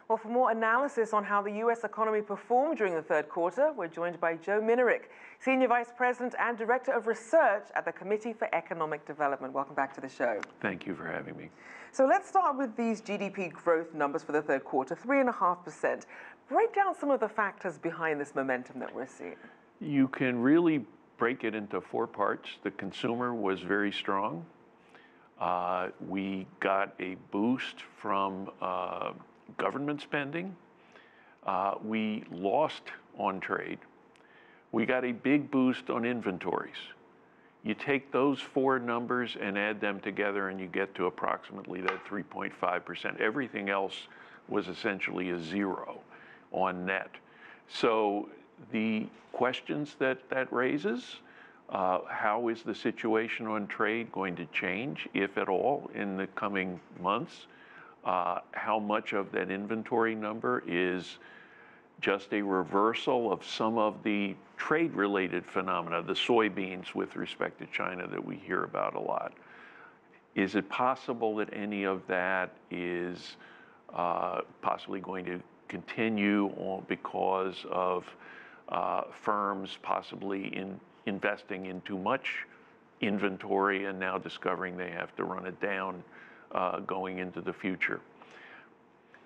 Well, for more analysis on how the U.S. economy performed during the third quarter, we're joined by Joe Minarik, Senior Vice President and Director of Research at the Committee for Economic Development. Welcome back to the show. Thank you for having me. So let's start with these GDP growth numbers for the third quarter, 3.5%. Break down some of the factors behind this momentum that we're seeing. You can really break it into four parts. The consumer was very strong. We got a boost from government spending. We lost on trade. We got a big boost on inventories. You take those four numbers and add them together and you get to approximately that 3.5%. Everything else was essentially a zero on net. So the questions that raises, how is the situation on trade going to change, if at all, in the coming months? How much of that inventory number is just a reversal of some of the trade-related phenomena, the soybeans with respect to China that we hear about a lot? Is it possible that any of that is possibly going to continue on because of firms possibly investing in too much inventory and now discovering they have to run it down going into the future?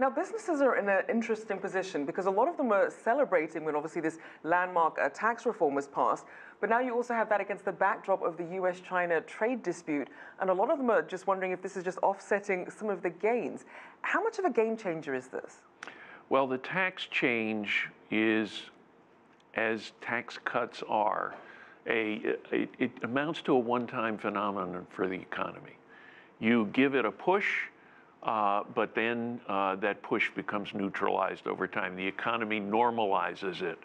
Now, businesses are in an interesting position because a lot of them were celebrating when obviously this landmark tax reform was passed, but now you also have that against the backdrop of the US-China trade dispute, and a lot of them are just wondering if this is just offsetting some of the gains. How much of a game changer is this? Well, the tax change is, as tax cuts are, it amounts to a one-time phenomenon for the economy. You give it a push, but then that push becomes neutralized over time. The economy normalizes it,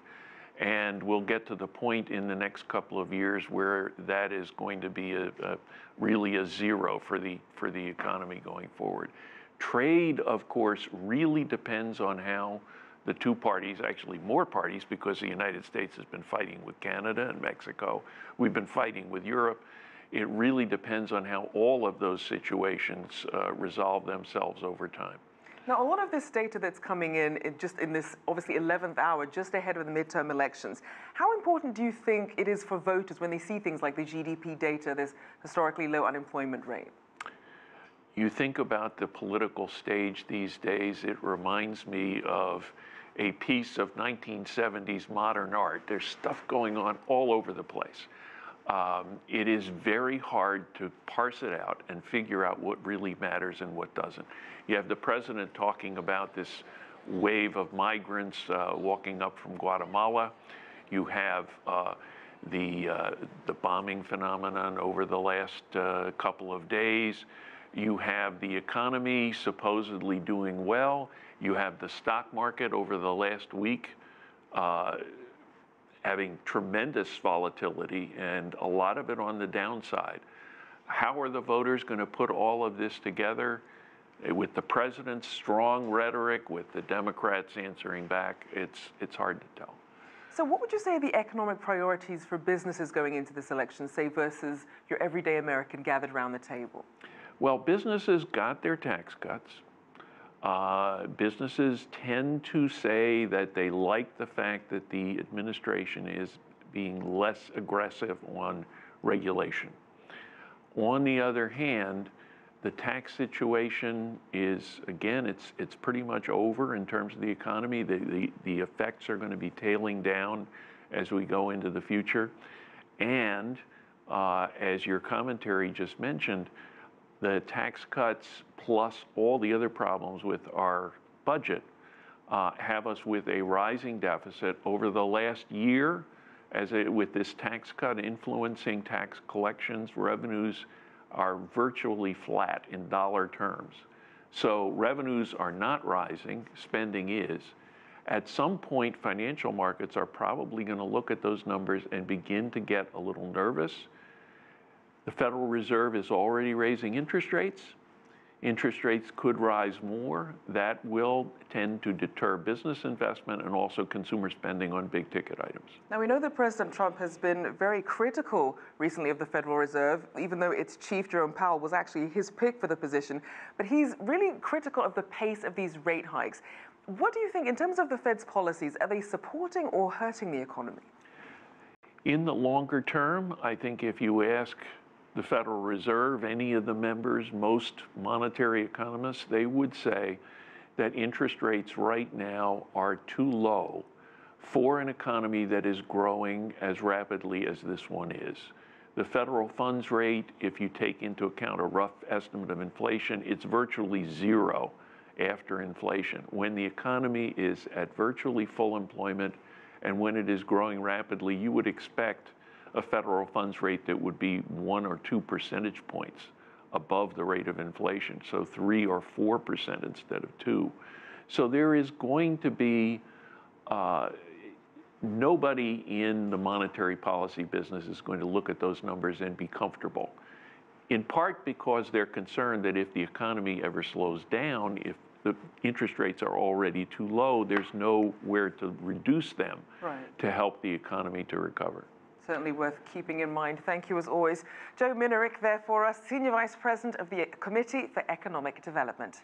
and we'll get to the point in the next couple of years where that is going to be really a zero for the economy going forward. Trade, of course, really depends on how the two parties, actually more parties, because the United States has been fighting with Canada and Mexico. We've been fighting with Europe. It really depends on how all of those situations resolve themselves over time. Now, a lot of this data that's coming in just in this, obviously, 11th hour, just ahead of the midterm elections, how important do you think it is for voters when they see things like the GDP data, this historically low unemployment rate? You think about the political stage these days, it reminds me of a piece of 1970s modern art. There's stuff going on all over the place. It is very hard to parse it out and figure out what really matters and what doesn't. You have the president talking about this wave of migrants walking up from Guatemala. You have the bombing phenomenon over the last couple of days. You have the economy supposedly doing well. You have the stock market over the last week having tremendous volatility and a lot of it on the downside. How are the voters going to put all of this together with the president's strong rhetoric, with the Democrats answering back? It's hard to tell. So what would you say are the economic priorities for businesses going into this election, say, versus your everyday American gathered around the table? Well, businesses got their tax cuts. Businesses tend to say that they like the fact that the administration is being less aggressive on regulation. On the other hand, the tax situation is, again, it's pretty much over in terms of the economy. The effects are going to be tailing down as we go into the future. And as your commentary just mentioned, the tax cuts plus all the other problems with our budget have us with a rising deficit over the last year. With this tax cut influencing tax collections, revenues are virtually flat in dollar terms. So revenues are not rising, spending is. At some point, financial markets are probably going to look at those numbers and begin to get a little nervous. The Federal Reserve is already raising interest rates. Interest rates could rise more. That will tend to deter business investment and also consumer spending on big ticket items. Now, we know that President Trump has been very critical recently of the Federal Reserve, even though its chief, Jerome Powell, was actually his pick for the position. But he's really critical of the pace of these rate hikes. What do you think, in terms of the Fed's policies, are they supporting or hurting the economy? In the longer term, I think if you ask the Federal Reserve, any of the members, most monetary economists, they would say that interest rates right now are too low for an economy that is growing as rapidly as this one is. The federal funds rate, if you take into account a rough estimate of inflation, it's virtually zero after inflation. When the economy is at virtually full employment and when it is growing rapidly, you would expect a federal funds rate that would be 1 or 2 percentage points above the rate of inflation, so 3 or 4% instead of 2. So there is going to be nobody in the monetary policy business is going to look at those numbers and be comfortable, in part because they're concerned that if the economy ever slows down, if the interest rates are already too low, there's nowhere to reduce them to help the economy to recover. Certainly worth keeping in mind. Thank you as always. Joe Minarik there for us, Senior Vice President of the Committee for Economic Development.